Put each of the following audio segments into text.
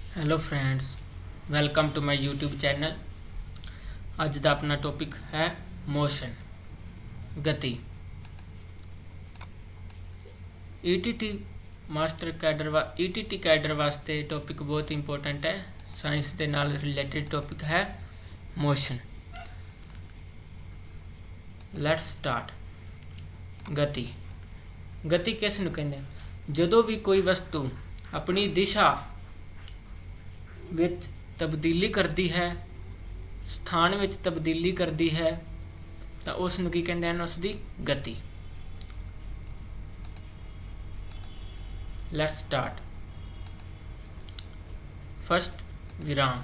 Hello friends, welcome to my YouTube channel. अज का अपना टॉपिक है मोशन, गति। ETT master cadre ETT cadre वास्ते टॉपिक बहुत इंपोर्टेंट है। साइंस के नाल रिलेटेड टॉपिक है मोशन। Let's start. गति गति किस नूं कहंदे? जदों भी कोई वस्तु अपनी दिशा विच तब्दीली करती है, स्थान विच तब्दीली करती है, तो उसनूं की कहंदे हैं? उसकी गति। Let's start. फर्स्ट विराम।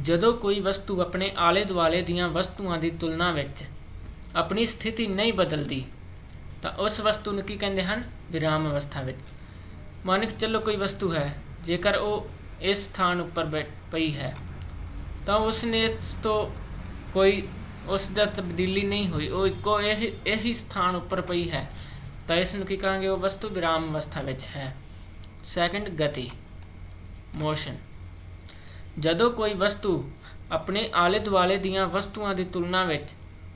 जदों कोई वस्तु अपने आले दुआले दीयां वस्तुआं की तुलना विच अपनी स्थिति नहीं बदलती तो उस वस्तु नूं की कहंदे हैं? विराम अवस्था विच। मान के चलो कोई वस्तु है, जेकर वो इस स्थान उपर पई है तो उसने तो कोई उसका तब्दीली नहीं हुई, वो इको यही स्थान उपर पई है, तो इसनूं की कहांगे? वो वस्तु विराम अवस्था विच है। सैकेंड गति, मोशन। जदों कोई वस्तु अपने आले दुआले दीयां वस्तुआं की तुलना विच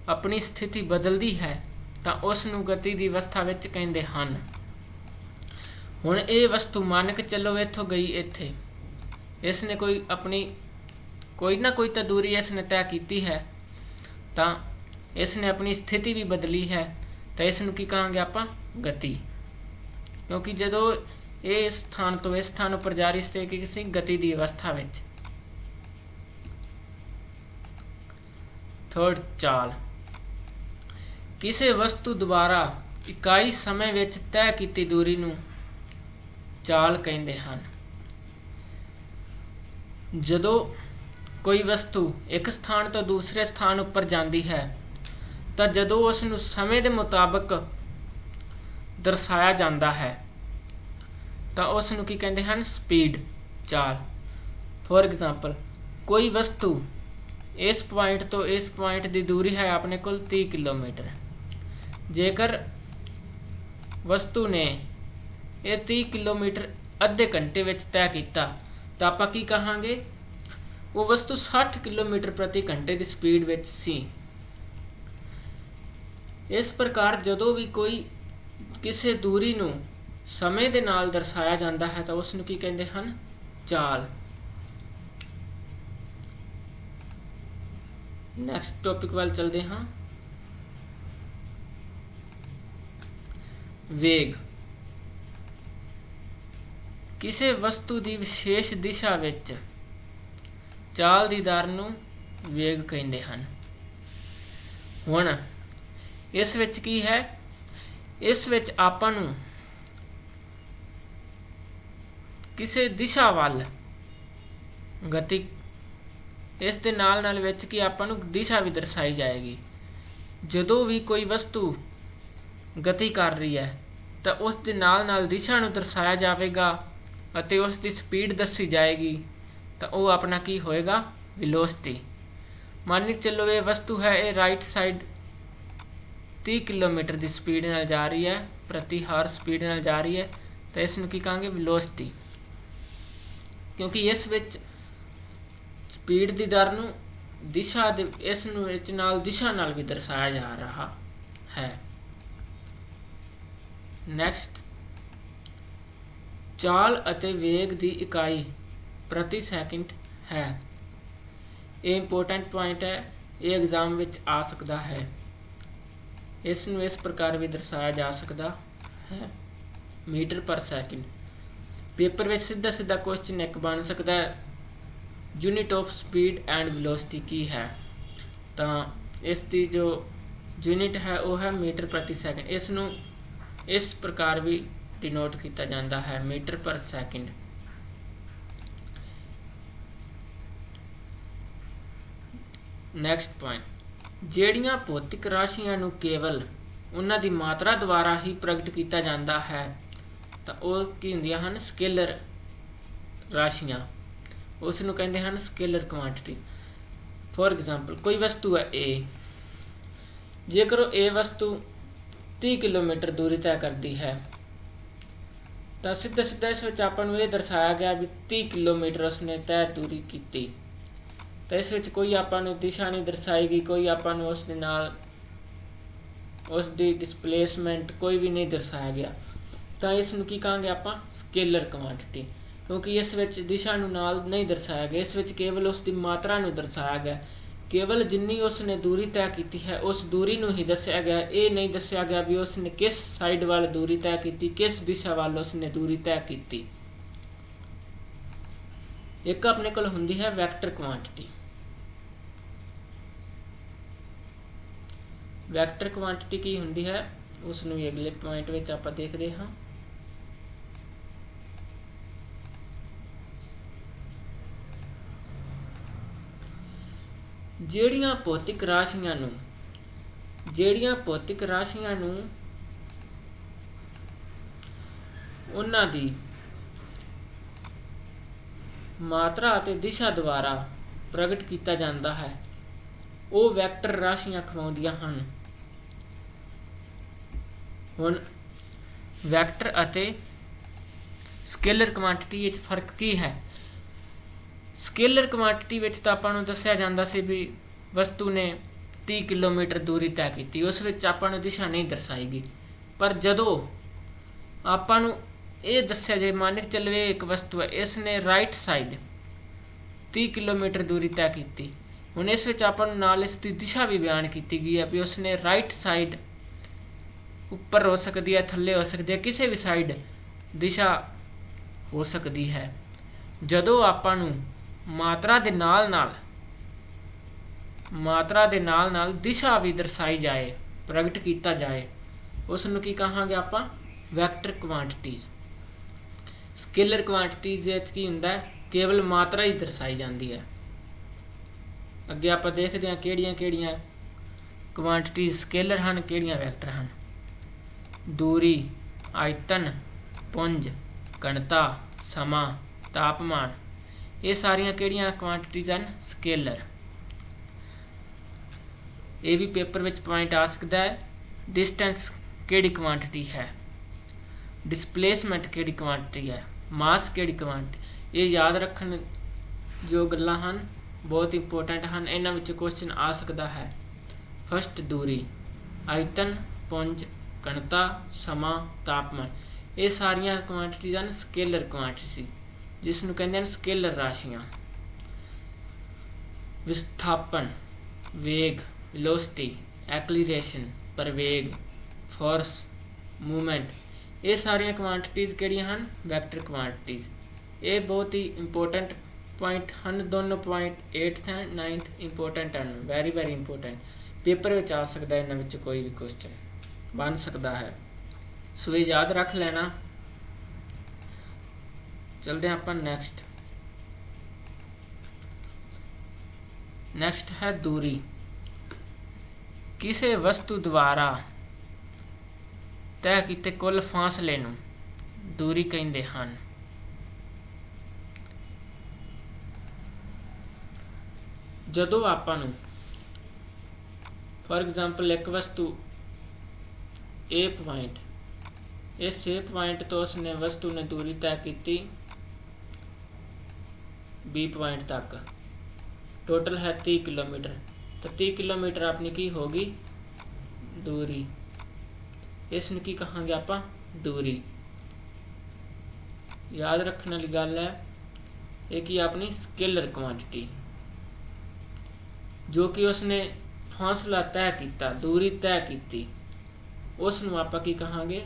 अपनी स्थिति बदलती है तो उसनूं गति की अवस्था विच कहंदे हन। हुण ये वस्तु मान के चलो इत्थों गई इत्थे, इसने कोई ना कोई तो दूरी इसने तय की है, तो इसने अपनी स्थिति भी बदली है, तो इसनूं की कहांगे आपां? गति। क्योंकि जदों ये इस स्थान तो इस स्थान पर जा रही से किसी गति की अवस्था विच। थर्ड चाल। किसी वस्तु द्वारा इकाई समय विच तय की दूरी नूं चाल कहते हैं। जदों कोई वस्तु एक स्थान तो दूसरे स्थान उपर जाती है तो जदों उसनूं समय के मुताबिक दर्शाया जाता है तो उसनूं की कहते हैं? स्पीड, चाल। फॉर एग्जाम्पल, कोई वस्तु इस पॉइंट तो इस पॉइंट की दूरी है अपने को 30 किलोमीटर। जेकर वस्तु ने ये 30 किलोमीटर अद्धे घंटे विच तय किया तो आपां की कहांगे? वो वस्तु 60 किलोमीटर प्रति घंटे की स्पीड विच सी। इस प्रकार जदों भी कोई किसी दूरी नूं समय दे नाल दर्शाया जाता है तो उसनूं की कहंदे हन? चाल। नैक्सट टॉपिक वाल चलते हाँ। वेग। किसी वस्तु की विशेष दिशा विच चाल की दर नूं वेग कहंदे हन। हुण इस विच की है? इस विच आपां नूं किसी दिशा वाल गति, इस दे नाल नाल विच की आपां नूं दिशा भी दर्शाई जाएगी। जदों भी कोई वस्तु गति कर रही है तो उस दे नाल नाल दिशा नूं दर्शाया जाएगा ਅਤੇ ਉਸ ਦੀ स्पीड दसी जाएगी, तो वह अपना की होएगा? वेलोसिटी। मान के चलो ये वस्तु है, ये राइट साइड 30 किलोमीटर की स्पीड नाल जा रही है, प्रति हार स्पीड नाल जा रही है, तो इसनूं की कहांगे? वेलोसिटी। क्योंकि इस विच स्पीड की दर नूं दिशा इसनूं इस नाल दिशा नाल भी दर्शाया जा रहा है। नैक्सट, चाल अते वेग की इकाई प्रति सैकेंड है। ये इंपोर्टेंट पॉइंट है, ये एग्जाम विच आ सकता है। इसनूं इस प्रकार भी दर्शाया जा सकता है, मीटर पर सैकेंड। पेपर विच सीधा सीधा क्वेश्चन एक बन सकता है, unit of speed and velocity की है, तो इसकी जो यूनिट है वो है मीटर प्रति सैकेंड। इसनूं इस प्रकार भी डिनोट किया जाता है, मीटर पर सैकेंड। नैक्सट पॉइंट, ਜਿਹੜੀਆਂ भौतिक राशियां नूं केवल उन्हां दी मात्रा द्वारा ही प्रगट किया जाता है तो वह की हुंदियां हन? स्केलर राशियां। उसनूं कहंदे हन स्केलर क्वांटिटी। फॉर एग्जाम्पल, कोई वस्तु है ए, जेकर ए वस्तु 30 किलोमीटर दूरी तय करती है ਤਾਂ ਸਿੱਧਾ ਸਿੱਧਾ ਇਸ ਵਿੱਚ ਆਪਾਂ ਨੂੰ ਇਹ ਦਰਸਾਇਆ ਗਿਆ ਵੀ 30 ਕਿਲੋਮੀਟਰ ਉਸਨੇ ਤੈਅ ਦੂਰੀ ਕੀਤੀ। ਤਾਂ ਇਸ ਵਿੱਚ ਕੋਈ ਆਪਾਂ ਨੂੰ ਦਿਸ਼ਾ ਨਹੀਂ ਦਰਸਾਈ ਗਈ, ਕੋਈ ਆਪਾਂ ਨੂੰ ਉਸ ਦੇ ਨਾਲ ਉਸ ਦੀ ਡਿਸਪਲੇਸਮੈਂਟ ਕੋਈ ਵੀ ਨਹੀਂ ਦਰਸਾਇਆ ਗਿਆ। ਤਾਂ ਇਸ ਨੂੰ ਕੀ ਕਹਾਂਗੇ ਆਪਾਂ? ਸਕੇਲਰ ਕੁਆਂਟਿਟੀ, ਕਿਉਂਕਿ ਇਸ ਵਿੱਚ ਦਿਸ਼ਾ ਨੂੰ ਨਾਲ ਨਹੀਂ ਦਰਸਾਇਆ ਗਿਆ, ਇਸ ਵਿੱਚ ਕੇਵਲ ਉਸ ਦੀ ਮਾਤਰਾ ਨੂੰ ਦਰਸਾਇਆ ਗਿਆ। ਕੇਵਲ ਜਿੰਨੀ ਉਸਨੇ ਦੂਰੀ ਤੈਅ ਕੀਤੀ ਹੈ ਉਸ ਦੂਰੀ ਨੂੰ ਹੀ ਦੱਸਿਆ ਗਿਆ। ਇਹ ਨਹੀਂ ਦੱਸਿਆ ਗਿਆ ਵੀ ਉਸਨੇ ਕਿਸ ਸਾਈਡ ਵੱਲ ਦੂਰੀ ਤੈਅ ਕੀਤੀ, ਕਿਸ ਦਿਸ਼ਾ ਵੱਲ ਉਸਨੇ ਦੂਰੀ ਤੈਅ ਕੀਤੀ। ਇੱਕ ਆਪਣੇ ਕੋਲ ਹੁੰਦੀ ਹੈ ਵੈਕਟਰ ਕੁਆਂਟਿਟੀ। ਵੈਕਟਰ ਕੁਆਂਟਿਟੀ ਕੀ ਹੁੰਦੀ ਹੈ ਉਸ ਨੂੰ ਵੀ ਅਗਲੇ ਪੁਆਇੰਟ ਵਿੱਚ ਆਪਾਂ ਦੇਖਦੇ ਹਾਂ। ਜਿਹੜੀਆਂ ਭੌਤਿਕ ਰਾਸ਼ੀਆਂ ਨੂੰ ਉਹਨਾਂ ਦੀ ਮਾਤਰਾ ਅਤੇ ਦਿਸ਼ਾ ਦੁਆਰਾ ਪ੍ਰਗਟ ਕੀਤਾ ਜਾਂਦਾ ਹੈ ਉਹ ਵੈਕਟਰ ਰਾਸ਼ੀਆਂ ਅਖਵਾਉਂਦੀਆਂ ਹਨ। ਹੁਣ ਵੈਕਟਰ ਅਤੇ ਸਕੇਲਰ ਕੁਆਂਟਿਟੀ ਵਿੱਚ ਫਰਕ ਕੀ ਹੈ? ਸਕੇਲਰ ਕੁਆਂਟਿਟੀ ਵਿੱਚ ਤਾਂ ਆਪਾਂ ਨੂੰ ਦੱਸਿਆ ਜਾਂਦਾ ਸੀ ਵੀ ਵਸਤੂ ਨੇ 30 ਕਿਲੋਮੀਟਰ ਦੂਰੀ ਤੈਅ ਕੀਤੀ, ਉਸ ਵਿੱਚ ਆਪਾਂ ਨੂੰ ਦਿਸ਼ਾ ਨਹੀਂ ਦਰਸਾਈ ਗਈ। ਪਰ ਜਦੋਂ ਆਪਾਂ ਨੂੰ ਇਹ ਦੱਸਿਆ ਜੇ ਮੰਨ ਕੇ ਚੱਲਵੇ ਇੱਕ ਵਸਤੂ ਹੈ, ਇਸ ਨੇ ਰਾਈਟ ਸਾਈਡ 30 ਕਿਲੋਮੀਟਰ ਦੂਰੀ ਤੈਅ ਕੀਤੀ। ਹੁਣ ਇਸ ਵਿੱਚ ਆਪਾਂ ਨੂੰ ਨਾਲ ਇਸ ਦੀ ਦਿਸ਼ਾ ਵੀ ਬਿਆਨ ਕੀਤੀ ਗਈ ਹੈ ਵੀ ਉਸਨੇ ਰਾਈਟ ਸਾਈਡ ਉੱਪਰ ਹੋ ਸਕਦੀ ਹੈ, ਥੱਲੇ ਹੋ ਸਕਦੀ ਹੈ, ਕਿਸੇ ਵੀ ਸਾਈਡ ਦਿਸ਼ਾ ਹੋ ਸਕਦੀ ਹੈ। ਜਦੋਂ ਆਪਾਂ ਨੂੰ ਮਾਤਰਾ ਦੇ ਨਾਲ ਨਾਲ ਦਿਸ਼ਾ ਵੀ ਦਰਸਾਈ ਜਾਏ, ਪ੍ਰਗਟ ਕੀਤਾ ਜਾਏ, ਉਸ ਨੂੰ ਕੀ ਕਹਾਂਗੇ ਆਪਾਂ? Vector quantities. ਸਕੇਲਰ ਕੁਆਂਟੀਟੀਜ਼ ਵਿੱਚ ਕੀ ਹੁੰਦਾ ਹੈ? ਕੇਵਲ ਮਾਤਰਾ ਹੀ ਦਰਸਾਈ ਜਾਂਦੀ ਹੈ। ਅੱਗੇ ਆਪਾਂ ਦੇਖਦੇ ਹਾਂ ਕਿਹੜੀਆਂ ਕੁਆਂਟੀਟੀਜ਼ ਸਕੇਲਰ ਹਨ, ਕਿਹੜੀਆਂ ਵੈਕਟਰ ਹਨ। ਦੂਰੀ, ਆਇਤਨ, ਪੁੰਜ, ਘਣਤਾ, ਸਮਾਂ, ਤਾਪਮਾਨ, ਇਹ ਸਾਰੀਆਂ ਕਿਹੜੀਆਂ ਕੁਆਂਟੀਟੀਜ਼ ਹਨ? ਸਕੇਲਰ। ਇਹ ਵੀ ਪੇਪਰ ਵਿੱਚ ਪੁਆਇੰਟ ਆ ਸਕਦਾ ਹੈ। ਡਿਸਟੈਂਸ ਕਿਹੜੀ ਕੁਆਂਟਿਟੀ ਹੈ? ਡਿਸਪਲੇਸਮੈਂਟ ਕਿਹੜੀ ਕੁਆਂਟਿਟੀ ਹੈ? ਮਾਸ ਕਿਹੜੀ ਕੁਆਂਟਿਟੀ? ਇਹ ਯਾਦ ਰੱਖਣ ਜੋ ਗੱਲਾਂ ਹਨ, ਬਹੁਤ ਇੰਪੋਰਟੈਂਟ ਹਨ, ਇਹਨਾਂ ਵਿੱਚ ਕੁਐਸਚਨ ਆ ਸਕਦਾ ਹੈ। ਫਸਟ ਦੂਰੀ, ਆਇਤਨ, ਪੁੰਜ, ਘਣਤਾ, ਸਮਾਂ, ਤਾਪਮਾਨ, ਇਹ ਸਾਰੀਆਂ ਕੁਆਂਟੀਟੀਜ਼ ਹਨ ਸਕੇਲਰ ਕੁਆਂਟਿਟੀ, ਜਿਸ ਨੂੰ ਕਹਿੰਦੇ ਹਨ ਸਕੇਲਰ ਰਾਸ਼ੀਆਂ। ਵਿਸਥਾਪਨ, ਵੇਗ, ਵੈਲੋਸਿਟੀ, ਐਕਲੀਰੇਸ਼ਨ, ਪ੍ਰਵੇਗ, ਫੋਰਸ, ਮੂਵਮੈਂਟ, ਇਹ ਸਾਰੀਆਂ ਕੁਆਂਟੀਟੀਜ਼ ਕਿਹੜੀਆਂ ਹਨ? Vector quantities. ਇਹ ਬਹੁਤ ਹੀ ਇੰਪੋਰਟੈਂਟ ਪੁਆਇੰਟ ਹਨ, ਦੋਨੋਂ point 8th and 9th important ਹਨ, ਵੈਰੀ ਇੰਪੋਰਟੈਂਟ। ਪੇਪਰ ਵਿੱਚ ਆ ਸਕਦਾ, ਇਹਨਾਂ ਵਿੱਚ ਕੋਈ ਵੀ ਕੁਐਸਚਨ ਬਣ ਸਕਦਾ ਹੈ, ਸੋ ਇਹ ਯਾਦ ਰੱਖ ਲੈਣਾ। ਚਲਦੇ ਹਾਂ ਆਪਾਂ ਨੈਕਸਟ ਹੈ ਦੂਰੀ। ਕਿਸੇ ਵਸਤੂ ਦੁਆਰਾ ਤੈਅ ਕੀਤੇ ਕੁੱਲ ਫਾਸਲੇ ਨੂੰ ਦੂਰੀ ਕਹਿੰਦੇ ਹਨ। ਜਦੋਂ ਆਪਾਂ ਨੂੰ ਫॉर एग्जांपल ਇੱਕ ਵਸਤੂ A ਪੁਆਇੰਟ, ਇਸ A ਪੁਆਇੰਟ ਤੋਂ ਉਸਨੇ ਵਸਤੂ ਨੇ ਦੂਰੀ ਤੈਅ ਕੀਤੀ B ਪੁਆਇੰਟ ਤੱਕ, टोटल है 30 किलोमीटर। तो 30 किलोमीटर अपनी की होगी दूरी, इसनूं की कहांगे आपां? दूरी। याद रखने वाली गल है ये कि अपनी स्केलर क्वांटिटी, जो कि उसने फासला तय किया, दूरी तय की, उसनूं आपां की कहांगे?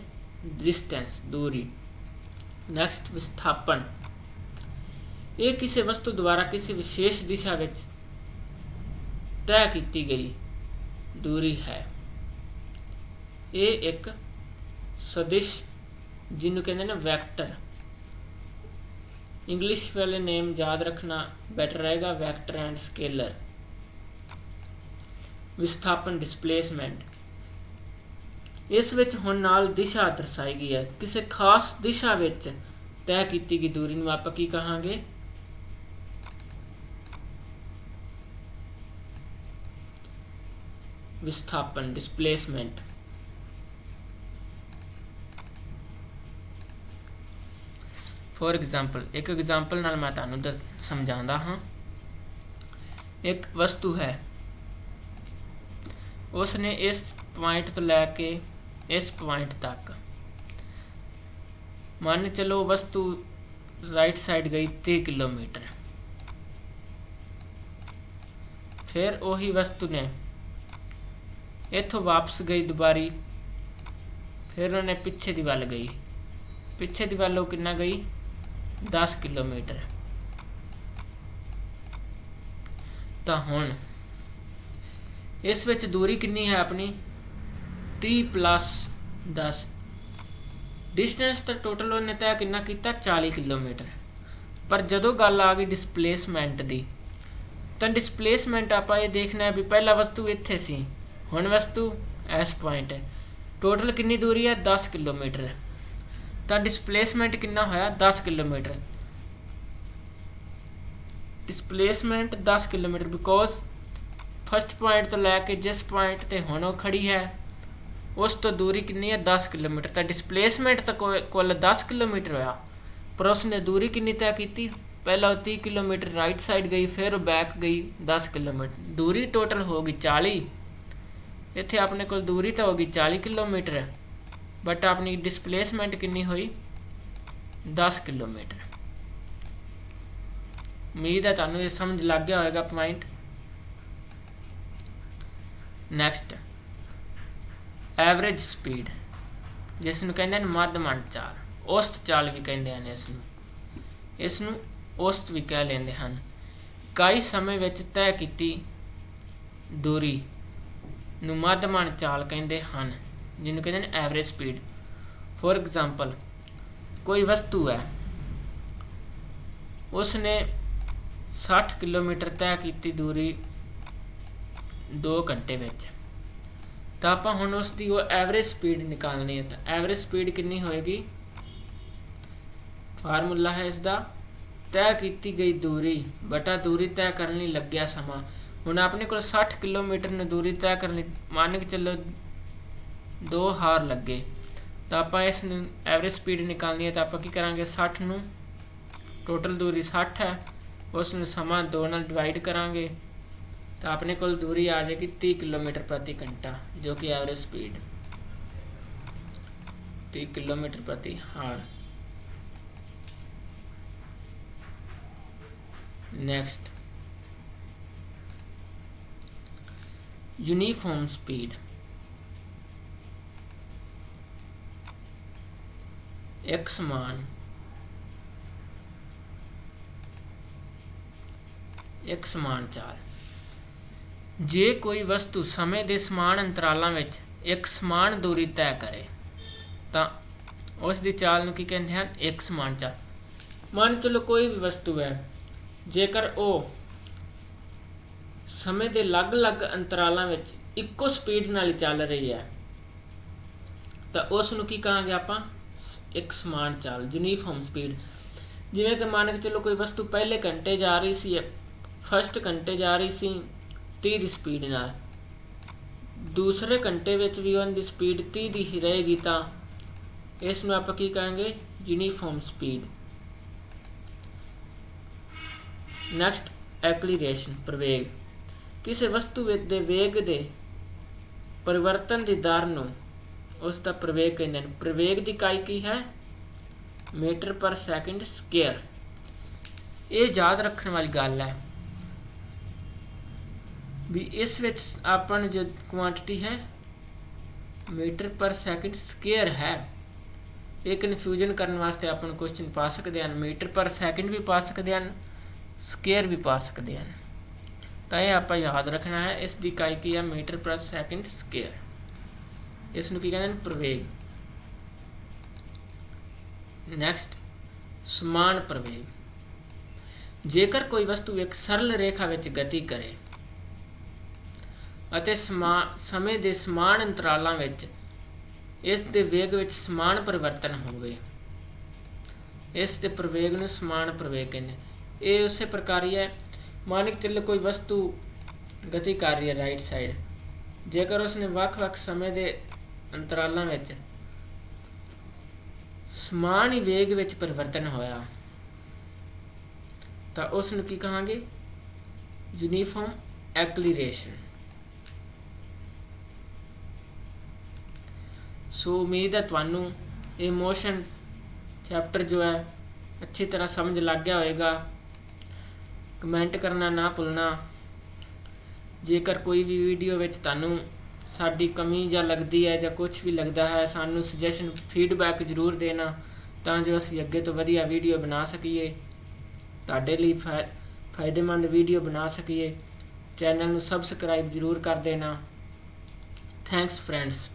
डिस्टेंस, दूरी। नैक्सट विस्थापन, ये किसी वस्तु द्वारा किसी विशेष दिशा विच तय की गई दूरी है। ये एक सदिश जिन्हों कहते हैं वैक्टर, इंग्लिश वाले नेम याद रखना बेटर रहेगा, वैक्टर एंड स्केलर। विस्थापन, डिस्प्लेसमेंट, इस विच हुण नाल दिशा दर्शाई गई है, किसी खास दिशा विच तय की गई दूरी नूं आपां की कहांगे? विस्थापन, डिस्प्लेसमेंट। फॉर एग्जाम्पल एक एग्जाम्पल नाल मैं तुहानूं समझांदा हाँ। एक वस्तु है, उसने इस पॉइंट तो लैके इस पॉइंट तक, मान चलो वस्तु राइट साइड गई 30 किलोमीटर, फिर वही वस्तु ने इथों वापस गई दोबारी, फिर उन्हें पिछे दी वल गई, पिछे दी वल कितना गई 10 किलोमीटर। तो हुण इस विच दूरी कितनी है अपनी 30 प्लस 10, डिस्टेंस तो टोटल उन्हें तय कितना किया 40 किलोमीटर। पर जदों गल आ गई डिसप्लेसमेंट की, तो डिसप्लेसमेंट आप ये देखना है भी पहला वस्तु इत्थे सी, हुण वस्तु इस पॉइंट है, टोटल कितनी दूरी है 10 किलोमीटर। तो डिसप्लेसमेंट कितना होया 10 kilometre, displacement 10 kilometre, because first point तो लैके जिस पॉइंट ते हुण खड़ी है उस तो दूरी कितनी है 10 किलोमीटर। तो डिसप्लेसमेंट तो कुल 10 किलोमीटर होया, पर उसने दूरी कितनी तय की, पहला 30 किलोमीटर राइट साइड गई, फिर बैक गई 10 किलोमीटर, दूरी टोटल होगी 40। इत्थे अपने को दूरी तो होगी 40 किलोमीटर, बट अपनी डिसप्लेसमेंट कितनी हुई 10 किलोमीटर। उम्मीद है तुहानूं ये समझ लग गया होगा पॉइंट। नैक्सट एवरेज स्पीड, जिसनूं कहंदे ने मध्यमान चाल, औसत चाल भी कहंदे हैं इसनूं औसत भी कह लेंदे हन। कई समय विच तय कीती दूरी नूं मध्यमान चाल कहंदे हन, जिन्होंने कहते हैं एवरेज स्पीड। फॉर एग्जाम्पल कोई वस्तु है, उसने 60 किलोमीटर तय की दूरी 2 घंटे विच, तो आप हुण उसकी वो एवरेज स्पीड निकालनी है। तो एवरेज स्पीड कितनी होएगी, फार्मूला है इसका तय की गई दूरी बटा दूरी तय करने लग्या समा। हुण अपने को 60 किलोमीटर ने दूरी तय करनी, मान के चलो 2 हार लगे, तो आप इस एवरेज स्पीड निकालनी है। तो आप की करांगे 60 नूं, टोटल दूरी 60 है, उस समा 2 नाल डिवाइड करांगे, तो अपने को दूरी आ जाएगी 30 किलोमीटर प्रति घंटा, जो कि एवरेज स्पीड 30 किलोमीटर प्रति हार। नेक्स्ट यूनिफॉर्म स्पीड, एक समान चाल। जे कोई वस्तु समय के समान अंतरालों में एक समान दूरी तय करे, तो उसकी चाल नूं की कहते हैं एक समान चाल। मान चलो कोई भी वस्तु है, जेकर वो समय के अलग अलग अंतरालों में इक्को स्पीड नाल चल रही है, तो उसनूं की कहांगे आपां एक समान चाल, यूनीफॉर्म स्पीड। जिवें कि मान के चलो कोई वस्तु पहले घंटे जा रही सी, फर्स्ट घंटे जा रही सी 30 की स्पीड नाल, दूसरे घंटे विच भी उनकी स्पीड 30 की ही रहेगी, तो इसनूं आपां की कहांगे यूनीफॉर्म स्पीड। नैक्सट एक्सीलरेशन, प्रवेग। किसी वस्तु दे वेग दे परिवर्तन की दर नूं उसका प्रवेग कहते हैं। प्रवेग की इकाई की है मीटर पर सैकेंड स्क्वेयर। ये याद रखने वाली गल है भी इस विच अपन जो क्वांटिटी है मीटर पर सैकेंड स्क्वेयर है, ये कन्फ्यूजन करने वास्ते अपन क्वेश्चन पा सकते हैं, मीटर पर सैकेंड भी पा सकते हैं, स्क्वेयर भी पा सकते हैं। तो यह आप याद रखना है, इसकी इकाई की है मीटर पर सैकेंड स्क्वेयर, इसनूं की कहते हैं प्रवेग। नैक्सट समान प्रवेग। जेकर कोई वस्तु एक सरल रेखा विच गति करे अते समय के समान अंतरालों विच इस दे वेग विच समान परिवर्तन होवे, इस दे प्रवेग नूं समान प्रवेग कहते। ये उस प्रकार ही है, मान के चलो कोई वस्तु गति कर रही है राइट साइड, जेकर उसने वक्-वक् समय के अंतरालों में ਸਮਾਨ ਹੀ ਵੇਗ ਵਿੱਚ ਪਰਿਵਰਤਨ ਹੋਇਆ ਤਾਂ ਉਸ ਨੂੰ ਕੀ ਕਹਾਂਗੇ? ਯੂਨੀਫਾਰਮ ਐਕਲੀਰੇਸ਼ਨ। ਸੋ ਉਮੀਦ ਹੈ ਤੁਹਾਨੂੰ ਇਹ ਮੋਸ਼ਨ ਚੈਪਟਰ ਜੋ ਹੈ ਅੱਛੀ ਤਰ੍ਹਾਂ ਸਮਝ ਲੱਗ ਗਿਆ ਹੋਏਗਾ। ਕਮੈਂਟ ਕਰਨਾ ਨਾ ਭੁੱਲਣਾ। ਜੇਕਰ ਕੋਈ ਵੀ ਵੀਡੀਓ ਵਿੱਚ ਤੁਹਾਨੂੰ ਸਾਡੀ ਕਮੀ ਜਾਂ ਲੱਗਦੀ ਹੈ ਜਾਂ ਕੁਝ ਵੀ ਲੱਗਦਾ ਹੈ, ਸਾਨੂੰ ਸੁਜੈਸ਼ਨ ਫੀਡਬੈਕ ਜ਼ਰੂਰ ਦੇਣਾ ਤਾਂ ਜੋ ਅਸੀਂ ਅੱਗੇ ਤੋਂ ਵਧੀਆ ਵੀਡੀਓ ਬਣਾ ਸਕੀਏ, ਤੁਹਾਡੇ ਲਈ ਫਾਇਦੇਮੰਦ ਵੀਡੀਓ ਬਣਾ ਸਕੀਏ। ਚੈਨਲ ਨੂੰ ਸਬਸਕ੍ਰਾਈਬ ਜ਼ਰੂਰ ਕਰ ਦੇਣਾ। Thanks friends.